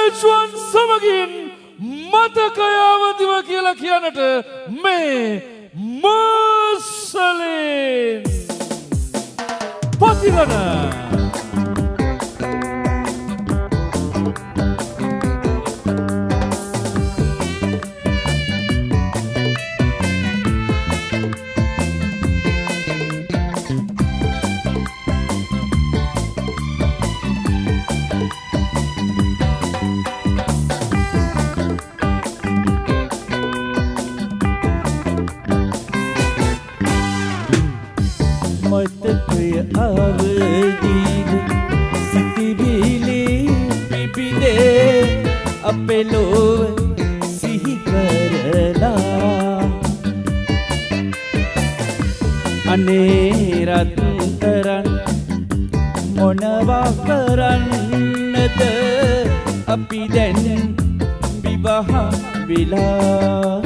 සේජ්වන් සමගින් මතකය අවදිව කියලා කියනට මේ මාසලෙන් පතිරණ මතකය අවදීව සිතිවිලි පිපිදේ අපේ ලොව සිහි කරලා අනේ රත්තරන් මොනවා කරන්නද අපි දැන් විවාහ වෙලා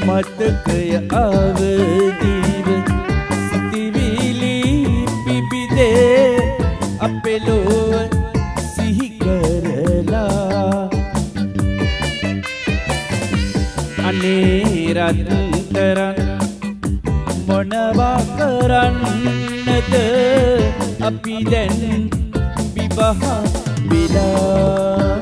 මතකය අවදීව සිතිවිලි පිපිදේ අපේ ලොව සිහි කරලා අනේ රත්තරන් මොනවා කරන්නද අපි දැන් විවාහ වෙලා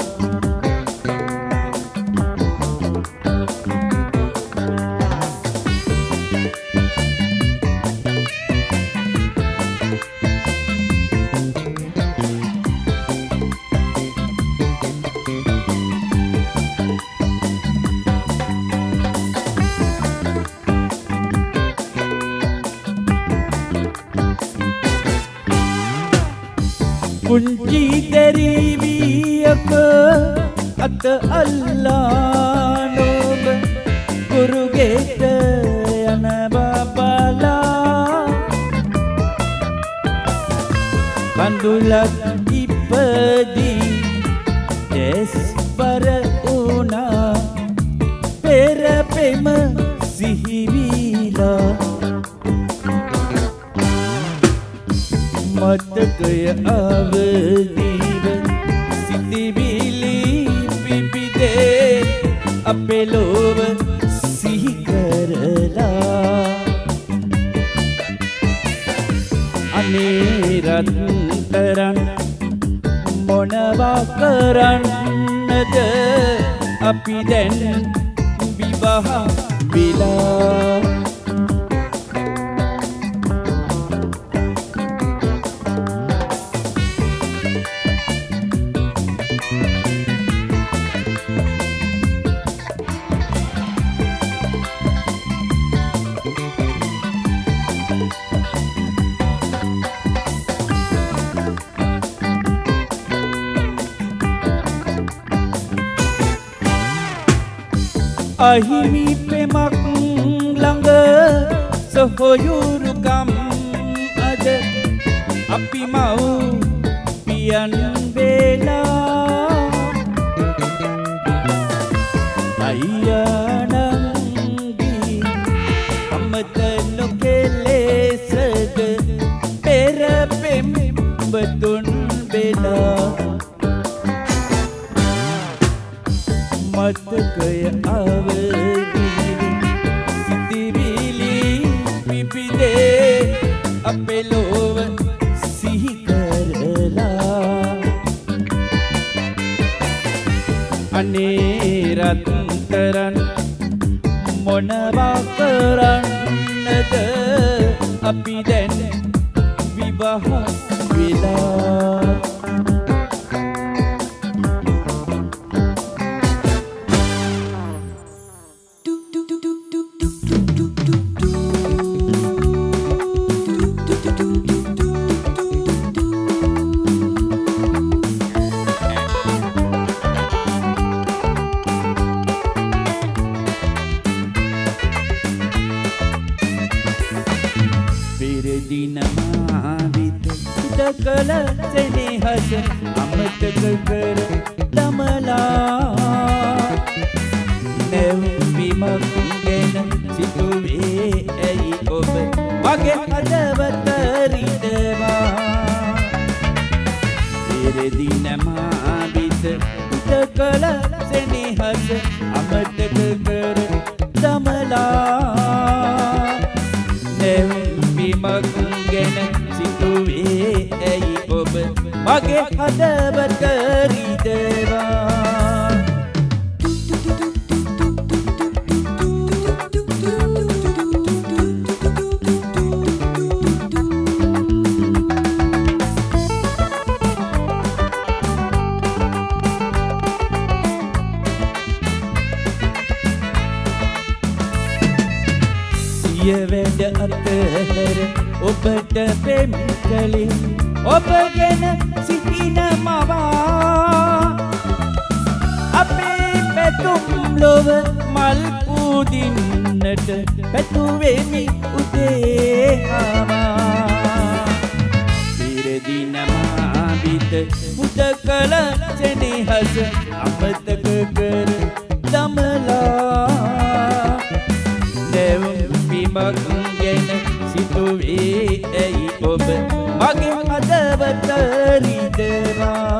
කුංචි දෙරිවියක අත අල්ලා නොබ කුරුගෙට යන බබලා කඳුලක් ඉපදී දෙස්බර වුණා පෙර පෙම සිහිවිලා මතකය අවදීව සිතිවිලි පිපිදේ අපේ ලොව සිහි කරලා අනේ රත්තරන් මොනවා කරන්නද අපි දැන් විවාහ වෙලා අහිමි පෙමක් ළඟ සොහොයුරුකම් අද අපි මව් පියන් වේලා අයියා නංගි අමත නොකෙලෙසද පෙර පෙම් බතුන් වේලා මතකය අවදීව සිතිවිලි පිපිදේ අපේ ලොව සිහි කරලා අනේ රත්තරන් මොනවා කරන්නද අපි දැන් විවාහ වෙලා කළ සෙනෙහස අමතක කර දමලා නැව්බිමක් ගැන සිතුවේ ඇයි ඔබ මගේ හදවත රිදවා ඉරදින මාවිත පුත කළ සෙනෙහස අමතක කර දමලා නැවීමක් ගැන සිතුවේ ඇයි ඔබ මගේ හදවත රිදවා වැඩ අතහැර ඔබට පෙම් කළේ ඔබ ගැන සිටින මවා අපේ පැතුම් ලොව මල් පුදින්නට පැතුවෙමි උදේ ආවා ඉරදින මාවිත මුදකල සෙනෙහස අමතක කර දමලා මක් ගැන සිතුවේ ඇයි ඔබ මගේ හදවත රිදවා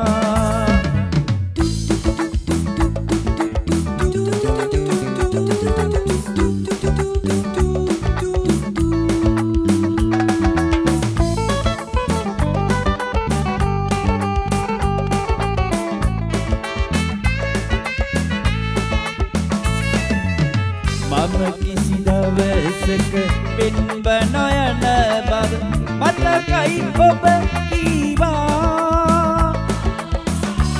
මම කිසි දවසක පෙන්ව නොයන බව මතකයි ඔබ කීවා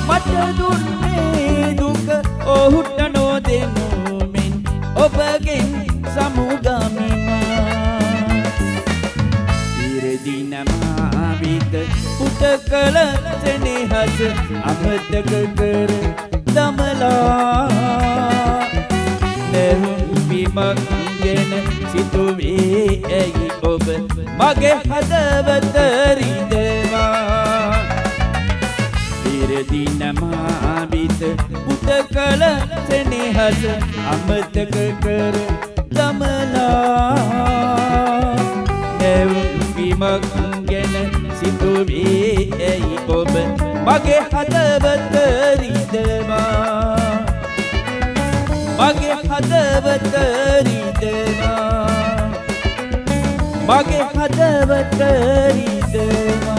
මට දුන්නේ දුක ඔහුට නොදෙනු මෙන් ඔබගෙන් සමුගමිනා ඉරදින මාවිත පුත කළ සෙනෙහස අමතක කර දමලා මක් ගැන සිතුවේ ඇයි ඔබ මගේ හදවත රිදවා ඉරදින මාවිත පුත කළ සෙනෙහස අමතක කර දමලා නැවීමක් ගැන සිතුවේ ඇයි ඔබ මගේ හදවත රිදවා මගේ හදවත රිදවා මගේ හදවත රිදවා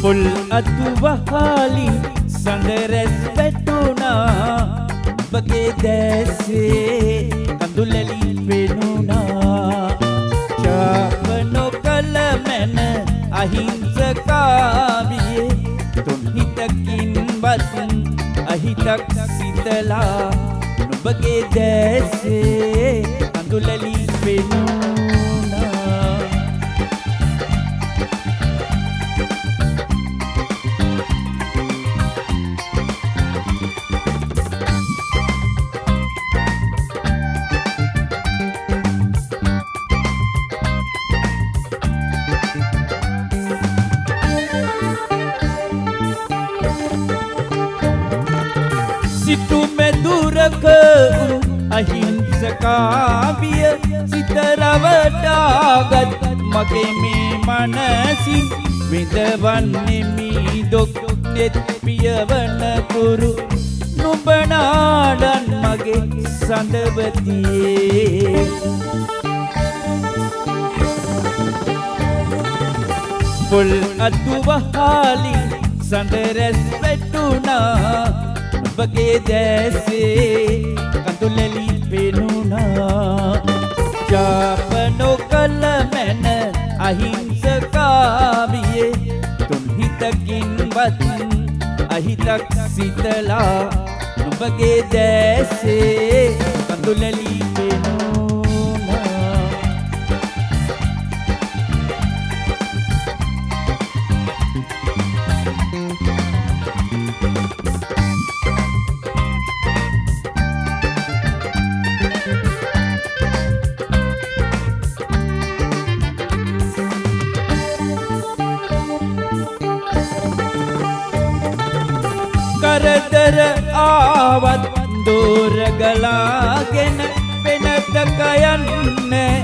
පොල් අතු වහලින් සඳරැස් වැටුණා ඔබගේ දැසේ කඳුලැලි පෙනුණා ශාප නොකළ මැන අහිංසකාවියේ තුන් හිතකින්වත් අහිතක් සිතලා ඔබගේ දැසේ කඳුලැලි පෙනුණා සිටුමෙ දුරක අහිංසකාවිය සිත රවටාගත් මගේ මේ මනසින් විඳවන්නෙමි දුක් නෙත් පියවන කුරු නුඹ නාඩන් මගේ සඳවතියේ පොල් අතු වහලින් සඳරැස් වැටුණා ඔබගේ දැසේ කඳුලැලි පෙනුණා ශාප නොකළ මැන අහිංසකාවියේ තුන් හිතකින්වත් අහිතක් සිතලා ඔබගේ දැසේ කඳුලැලි පෙනුණා කරදර ආවත් දෝරගලාගෙන වෙනතක යන්නේ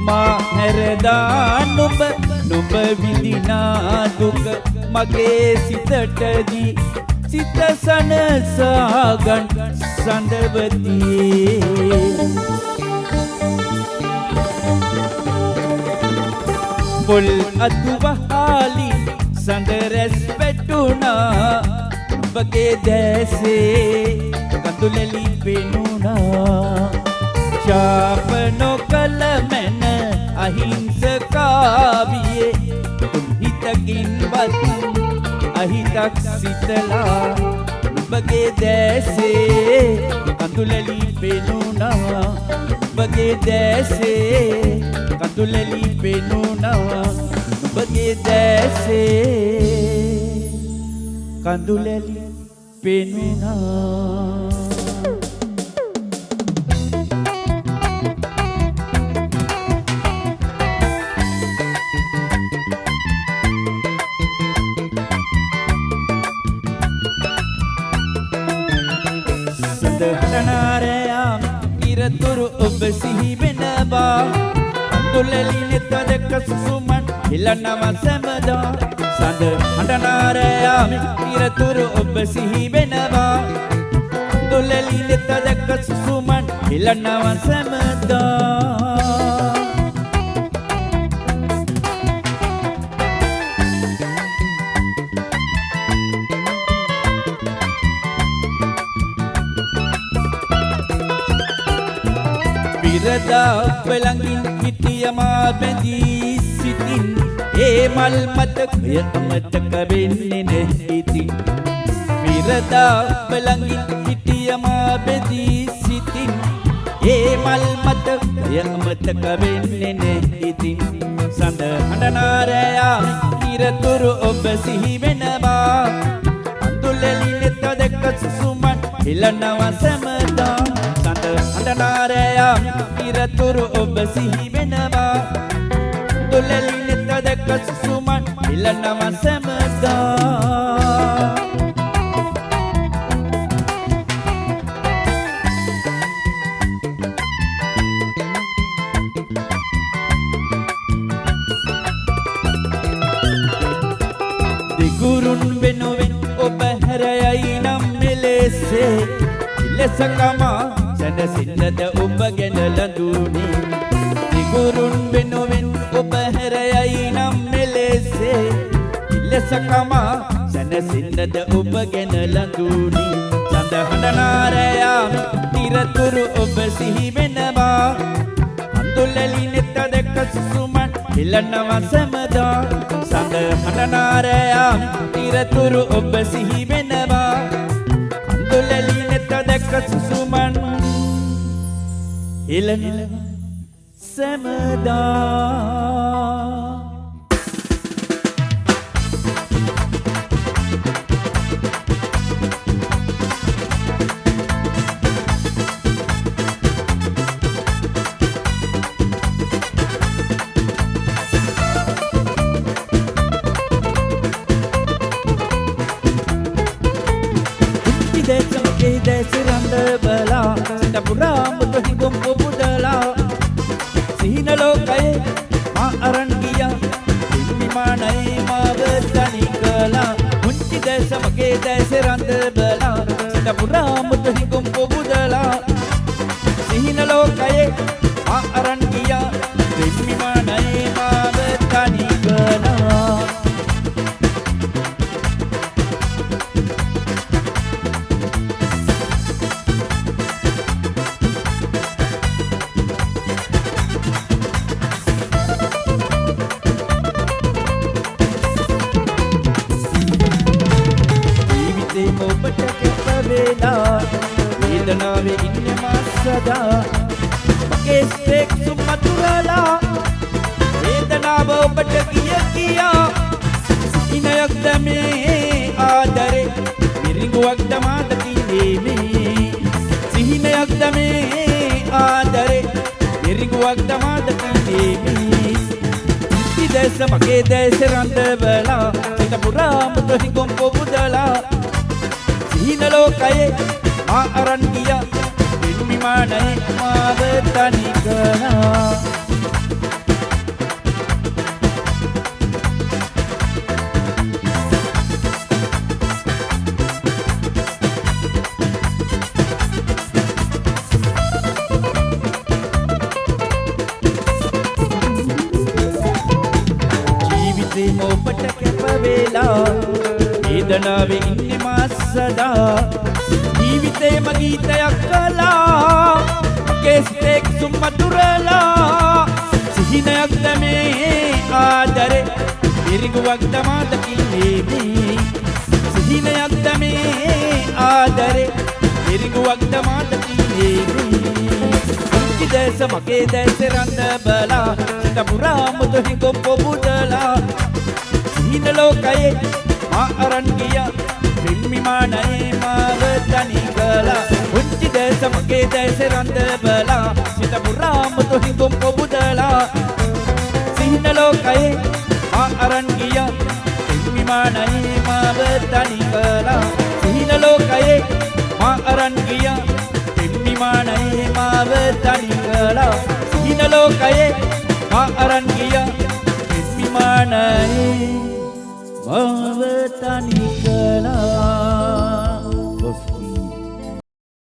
මා හැරදා නුඹ විඳිනා දුක මගේ සිතටදී සිත සනසාගන් සඳවතියේ පොල් අතු වහාලි සඳ රැස් වැටුණා නුඹගේ දැසේ කඳුලැලි පෙනුණා ශාප නොකළ මැන අහිංසකාවියේ හිතකින්වත් අහිතක් සිතලා නුඹගේ දැසේ කඳුලැලි පෙනුණා නුඹගේ දැසේ කඳුලැලි පෙනුණා නුඹගේ දැසේ කඳුලැලි පෙනුණා හඬනාරයාම ඉරතුරු ඔබ සිහි වෙනවා කඳුලැලි නෙත දැක සුසුමන් හිලනව සැමදා සඳ හඬනාරයාම ඉරතුරු ඔබ සිහි වෙනවා කඳුලැලි නෙත දැක සුසුමන් හිලනව සැමදා විරදා වෙලඟින් හිටිය මා බැඳී සිටින් ඒ මල් මතකය අමතක වෙන්නේ නැහැ ඉතින් විරදා වෙලඟින් හිටිය මා බැඳී සිටින් ඒ මල් මතකය අමතක වෙන්නේ නැහැ ඉතින් සඳ හඬනාරයා ඉරතුරු ඔබ සිහි වෙනවා අඳුලෙලි නෙත දැක සුසුමන් හිලනවා සැමදා සඳ හඬනාරයා ඉරතුරු ඔබ සිහි වෙනවා අඳුලෙලි නෙත දැක සුසුමන් හිලනවා සැමදා දිගුරුන් වෙනුවෙන් ඔබ හැරයයි නම් මෙලෙසේ ඉලසකමා සැනසෙන්නද ඔබ ගැන ලඳුනේ දිගුරුන් වෙනුවෙන් ඔබ හැරයයි නම් මෙලෙසේ ඉලසකමා සැනසෙන්නද ඔබ ගැන ලඳුනේ සඳ හඬනාරයා ඉරතුරු ඔබ සිහි වෙනවා අඳුලැලි නෙත දැක සුසුමන් හිලනවා සැමදා සඳ හඬනාරයා ඉරතුරු ඔබ සිහි වෙනවා අඳුලැලි නෙත දැක සුසුමන් හිලනවා සැමදා බලා සිතපුරා මුතු හිඟුම් පුබුදලා සිහිනලෝකයේ මා අරන් ගියා හිමිමානයි මාව තනි කළා මුංචි දැස මගේ දැස රඳ බලා සිතපුරා මුතු හිඟුම් පුබුදලා සිහිනලෝකයේ මා අරන් ගියා හිමිමානයි මාව තනි කළා वेदनावे इन्ने मासदा मगे स्टेक सुमतुरला वेदनाव ඔබට කියා සිනයක් දමේ ආදරේ මිරිඟුවක් දමාද තින්නේ මේ සිහිනයක් දමේ ආදරේ මිරිඟුවක් දමාද තින්නේ මේ ඉතිදැස මගේ දැස රඳවලා සිත පුරා මුතු හිඟුම් පොබුදලා සිහින ලෝකයේ මා අරන් ගියා පින් විමානයේ මාව තනි කළා ඔබට කැප වේලා වේදනාවේ ඉන්නේ මා සදා ජීවිතේම ගීතයක් කළා කේස්ටෙක් සුම්මතුරලා සිහිනයක් දැමේ ආදරේ ඉරිඟුවක් දමා දකින්නේ මේ සිහිනයක් දැමේ ආදරේ ඉරිඟුවක් දමා දකින්නේ මේ දැස මගේ දැස රඳ බලා සිත පුරා මුතු හිඟ පොබුදලා සිහින ලෝකයේ මා අරන් ගියා පින් විමානයේ මාව තනි කළා පුංචි දැස මගේ දැස රඳ බලා සිත පුරා මුතු හිඟ පොබුදලා සිහින ලෝකයේ මා අරන් ගියා පින් විමානයේ මාව තනි කළා සිහින ලෝකයේ මා අරන් ගියා විමානයේ මාව තනි කළා සිහින ලෝකයේ මා අරන් ගියා විමානයේ මාව තනි කළා